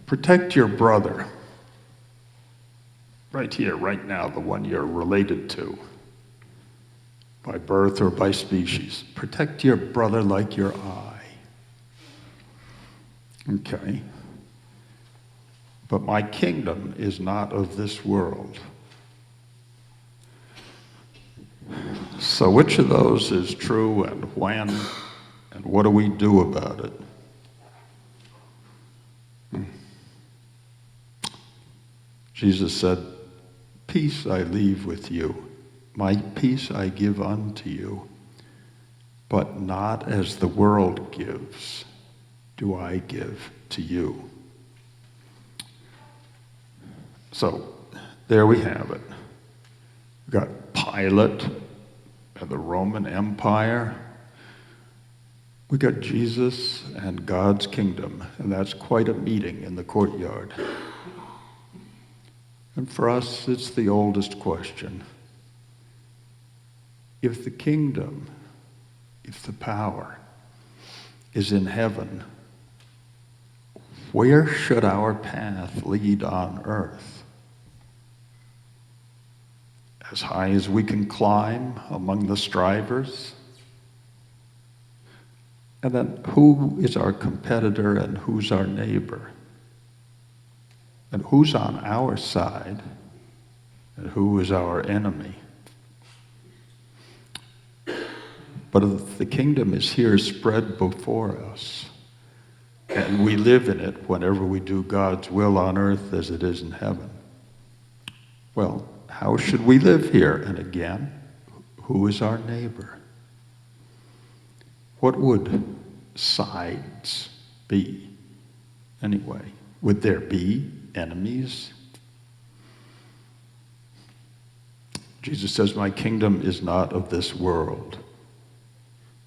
Protect your brother. Right here, right now, the one you're related to, by birth or by species. Protect your brother like your eye. Okay. But my kingdom is not of this world. So which of those is true, and when, and what do we do about it? Jesus said, "Peace I leave with you, my peace I give unto you, but not as the world gives, do I give to you." So, there we have it. We've got Pilate and the Roman Empire. We got Jesus and God's kingdom, and that's quite a meeting in the courtyard. And for us, it's the oldest question. If the kingdom, if the power is in heaven, where should our path lead on earth? As high as we can climb among the strivers? And then who is our competitor and who's our neighbor? And who's on our side and who is our enemy? But if the kingdom is here spread before us, and we live in it whenever we do God's will on earth as it is in heaven, well, how should we live here? And again, who is our neighbor? What would sides be anyway? Would there be enemies? Jesus says, "My kingdom is not of this world."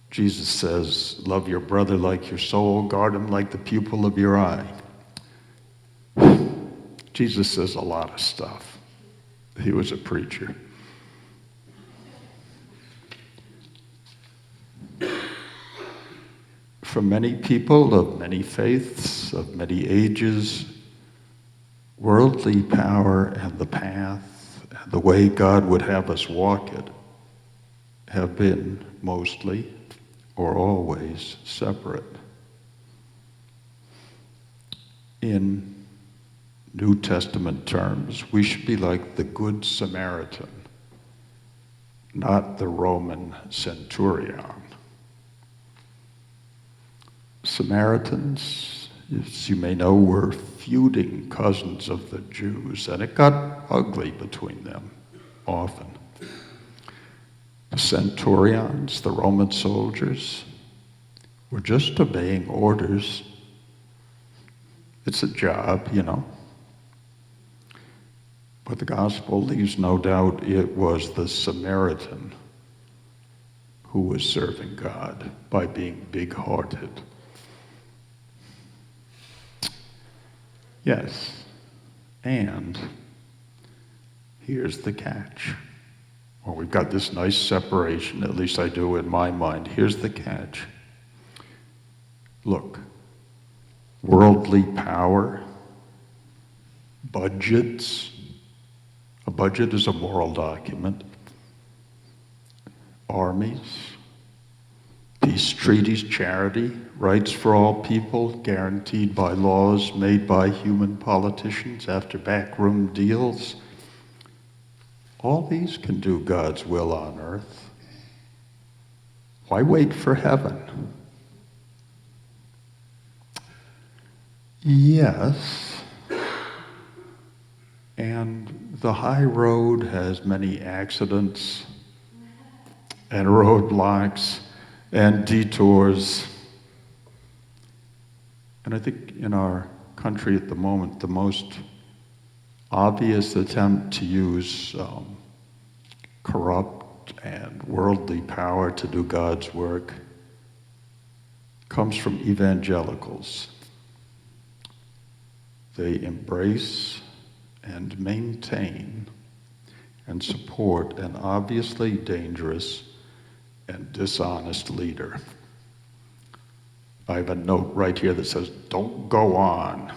Jesus says, "Love your brother like your soul, guard him like the pupil of your eye." Jesus says a lot of stuff. He was a preacher. For many people of many faiths, of many ages, worldly power and the path and the way God would have us walk it have been mostly or always separate. In New Testament terms, we should be like the Good Samaritan, not the Roman centurion. Samaritans, as you may know, were feuding cousins of the Jews, and it got ugly between them often. The centurions, the Roman soldiers, were just obeying orders. It's a job, you know. But the gospel leaves no doubt it was the Samaritan who was serving God by being big-hearted. Yes, and here's the catch. Well, we've got this nice separation, at least I do in my mind. Here's the catch. Look, worldly power, budgets. A budget is a moral document. Armies, peace treaties, charity, rights for all people, guaranteed by laws made by human politicians after backroom deals. All these can do God's will on earth. Why wait for heaven? Yes, and the high road has many accidents and roadblocks and detours. And I think in our country at the moment, the most obvious attempt to use corrupt and worldly power to do God's work comes from evangelicals. They embrace and maintain and support an obviously dangerous and dishonest leader. I have a note right here that says, "Don't go on."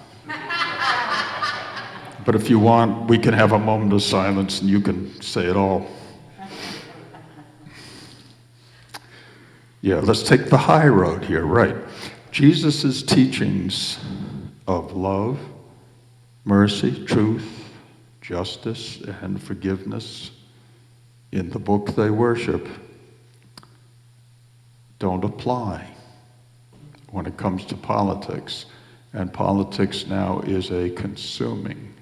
But if you want, we can have a moment of silence and you can say it all. Yeah, let's take the high road here, right? Jesus' teachings of love, mercy, truth, justice, and forgiveness in the book they worship don't apply when it comes to politics. And politics now is a consuming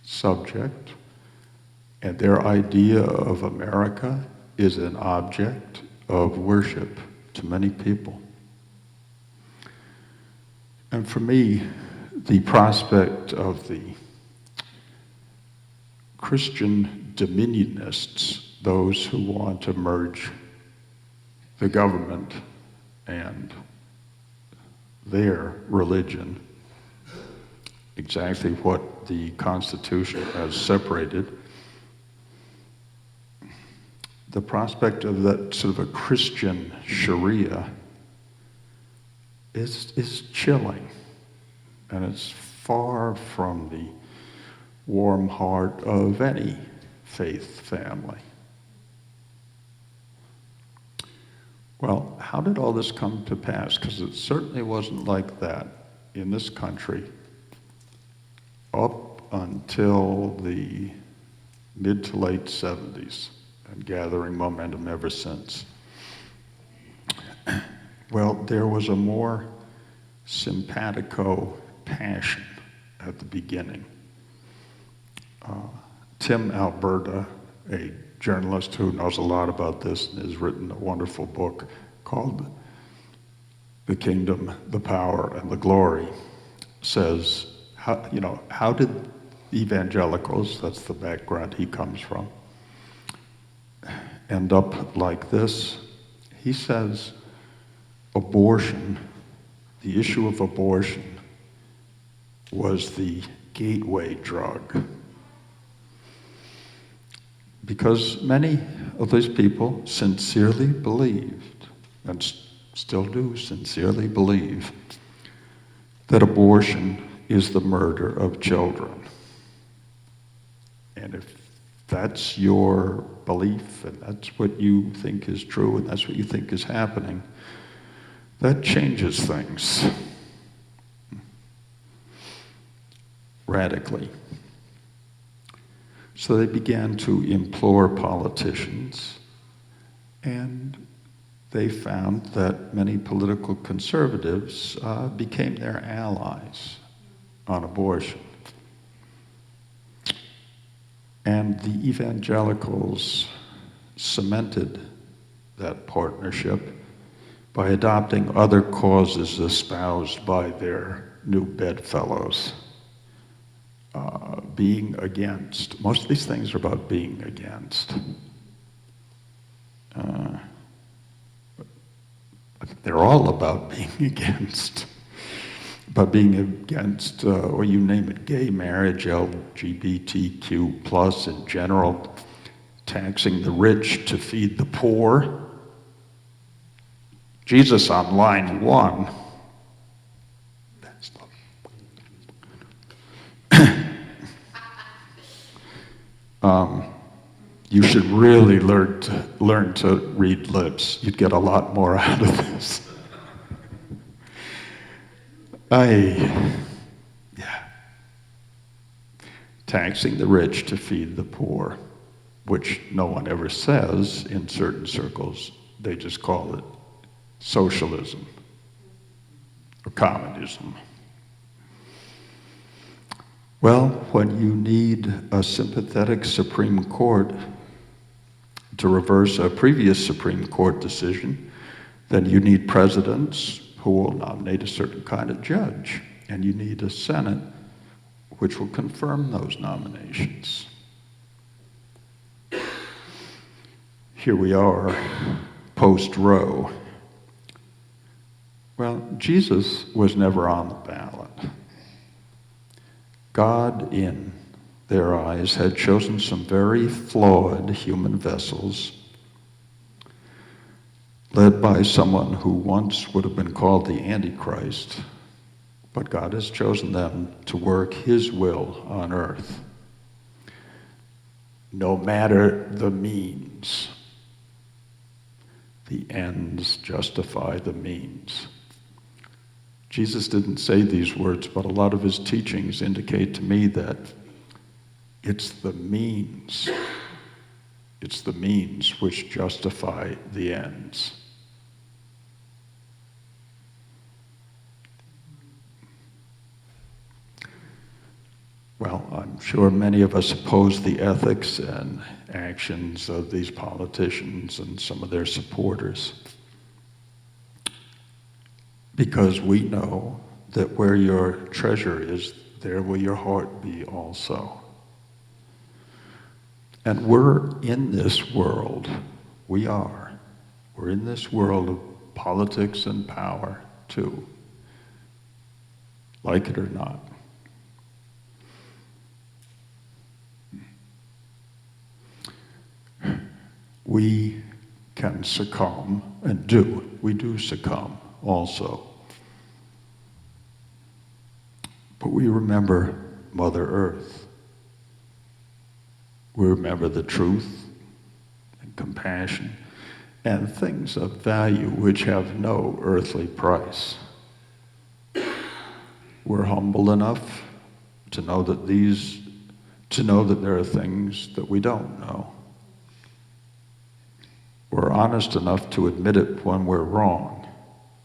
subject, and their idea of America is an object of worship to many people. And for me, the prospect of the Christian dominionists, those who want to merge the government and their religion, exactly what the Constitution has separated, the prospect of that sort of a Christian Sharia is chilling, and it's far from the warm heart of any faith family. Well, how did all this come to pass? Because it certainly wasn't like that in this country up until the mid to late 70s, and gathering momentum ever since. Well, there was a more simpatico passion at the beginning. Tim Alberta, a journalist who knows a lot about this and has written a wonderful book called The Kingdom, the Power, and the Glory, says, how did evangelicals, that's the background he comes from, end up like this? He says abortion, the issue of abortion, was the gateway drug. Because many of these people sincerely believed, and still do sincerely believe, that abortion is the murder of children. And if that's your belief, and that's what you think is true, and that's what you think is happening, that changes things radically. So they began to implore politicians, and they found that many political conservatives became their allies on abortion. And the evangelicals cemented that partnership by adopting other causes espoused by their new bedfellows. Being against. Most of these things are about being against. They're all about being against. About being against, or you name it, gay marriage, LGBTQ plus in general, taxing the rich to feed the poor. Jesus on line 1. You should really learn to read lips. You'd get a lot more out of this. Taxing the rich to feed the poor, which no one ever says in certain circles. They just call it socialism or communism. Well, when you need a sympathetic Supreme Court to reverse a previous Supreme Court decision, then you need presidents who will nominate a certain kind of judge, and you need a Senate which will confirm those nominations. Here we are, post-Roe. Well, Jesus was never on the ballot. God, in their eyes, had chosen some very flawed human vessels led by someone who once would have been called the Antichrist, but God has chosen them to work his will on earth, no matter the means. The ends justify the means. Jesus didn't say these words, but a lot of his teachings indicate to me that it's the means. It's the means which justify the ends. Well, I'm sure many of us oppose the ethics and actions of these politicians and some of their supporters, because we know that where your treasure is, there will your heart be also. And we're in this world, we're in this world of politics and power too, like it or not. We can succumb, and we do succumb also. But we remember Mother Earth. We remember the truth and compassion and things of value which have no earthly price. We're humble enough to know that there are things that we don't know. We're honest enough to admit it when we're wrong.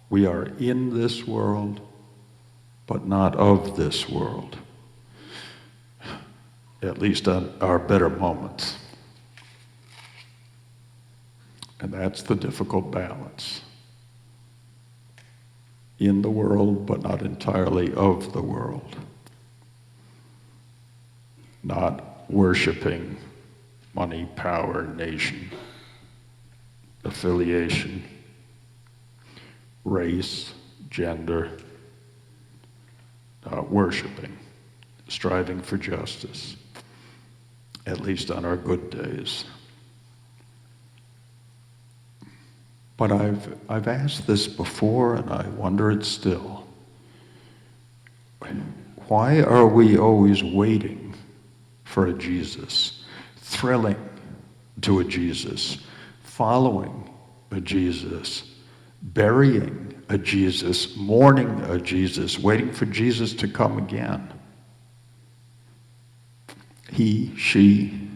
We are in this world, but not of this world. At least on our better moments. And that's the difficult balance. In the world, but not entirely of the world. Not worshiping money, power, nation, affiliation, race, gender, worshiping, striving for justice, at least on our good days. But I've asked this before, and I wonder it still. Why are we always waiting for a Jesus, thrilling to a Jesus, following a Jesus, burying a Jesus, mourning a Jesus, waiting for Jesus to come again? He, she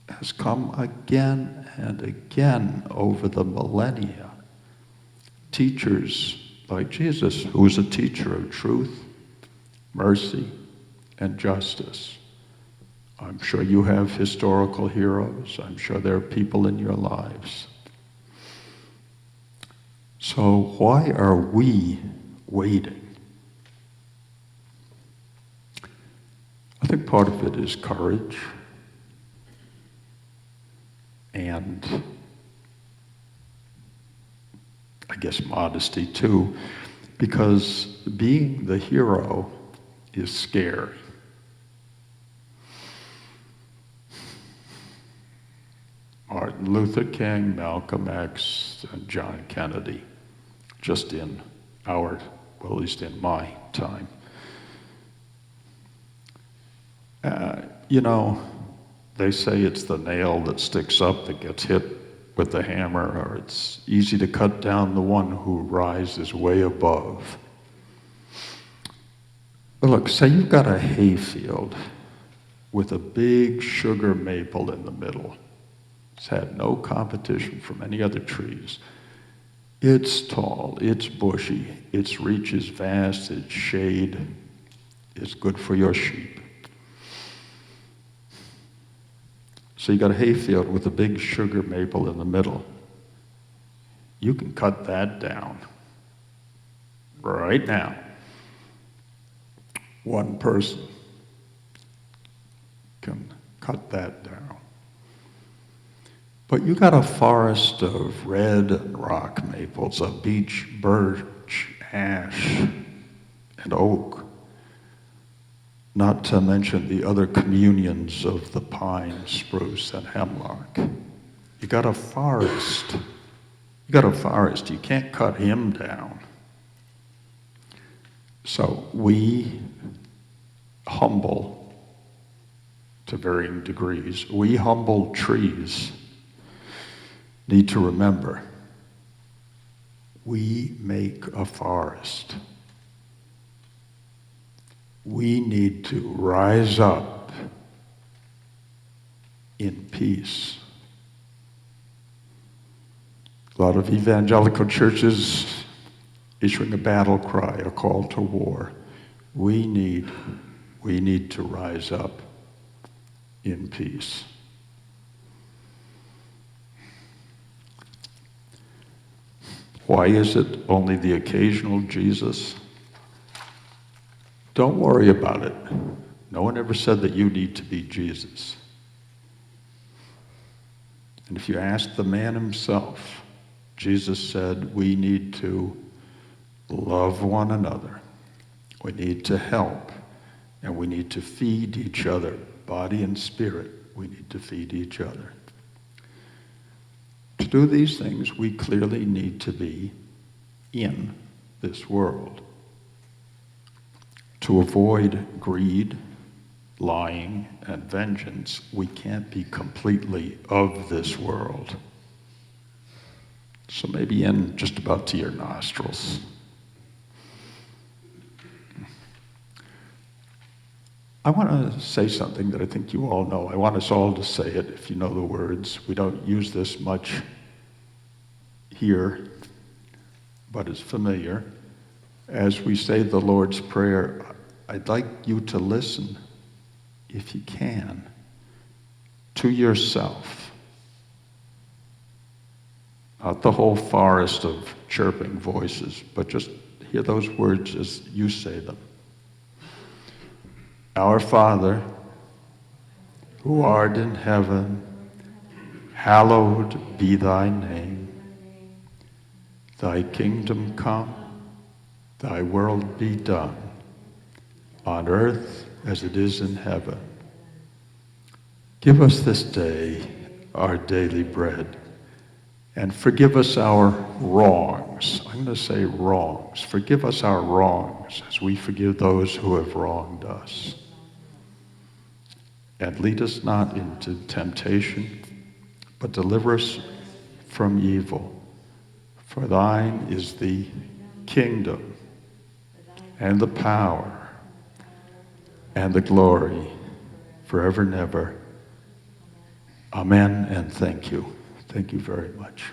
has come again and again over the millennia. Teachers like Jesus, who is a teacher of truth, mercy, and justice. I'm sure you have historical heroes. I'm sure there are people in your lives. So why are we waiting? I think part of it is courage and I guess modesty too, because being the hero is scary. Martin Luther King, Malcolm X, and John Kennedy, just in at least in my time. They say it's the nail that sticks up that gets hit with the hammer, or it's easy to cut down the one who rises way above. But look, say you've got a hayfield with a big sugar maple in the middle. It's had no competition from any other trees. It's tall, it's bushy, its reach is vast, its shade is good for your sheep. So you got a hayfield with a big sugar maple in the middle. You can cut that down right now. One person can cut that down. But you got a forest of red and rock maples, of beech, birch, ash, and oak, not to mention the other communions of the pine, spruce, and hemlock. You got a forest You got a forest, you can't cut him down. So we humble to varying degrees. We humble trees need to remember we make a forest. We need to rise up in peace. A lot of evangelical churches issuing a battle cry, a call to war. We need to rise up in peace. Why is it only the occasional Jesus? Don't worry about it. No one ever said that you need to be Jesus. And if you ask the man himself, Jesus said we need to love one another. We need to help. And we need to feed each other, body and spirit. We need to feed each other. To do these things, we clearly need to be in this world. To avoid greed, lying, and vengeance, we can't be completely of this world. So maybe in just about to your nostrils. I want to say something that I think you all know. I want us all to say it if you know the words. We don't use this much here, but it's familiar. As we say the Lord's Prayer, I'd like you to listen, if you can, to yourself. Not the whole forest of chirping voices, but just hear those words as you say them. Our Father, who art in heaven, hallowed be thy name. Thy kingdom come, thy will be done, on earth as it is in heaven. Give us this day our daily bread, and forgive us our wrongs. I'm going to say wrongs. Forgive us our wrongs as we forgive those who have wronged us. And lead us not into temptation, but deliver us from evil. For thine is the kingdom and the power and the glory forever and ever. Amen and thank you. Thank you very much.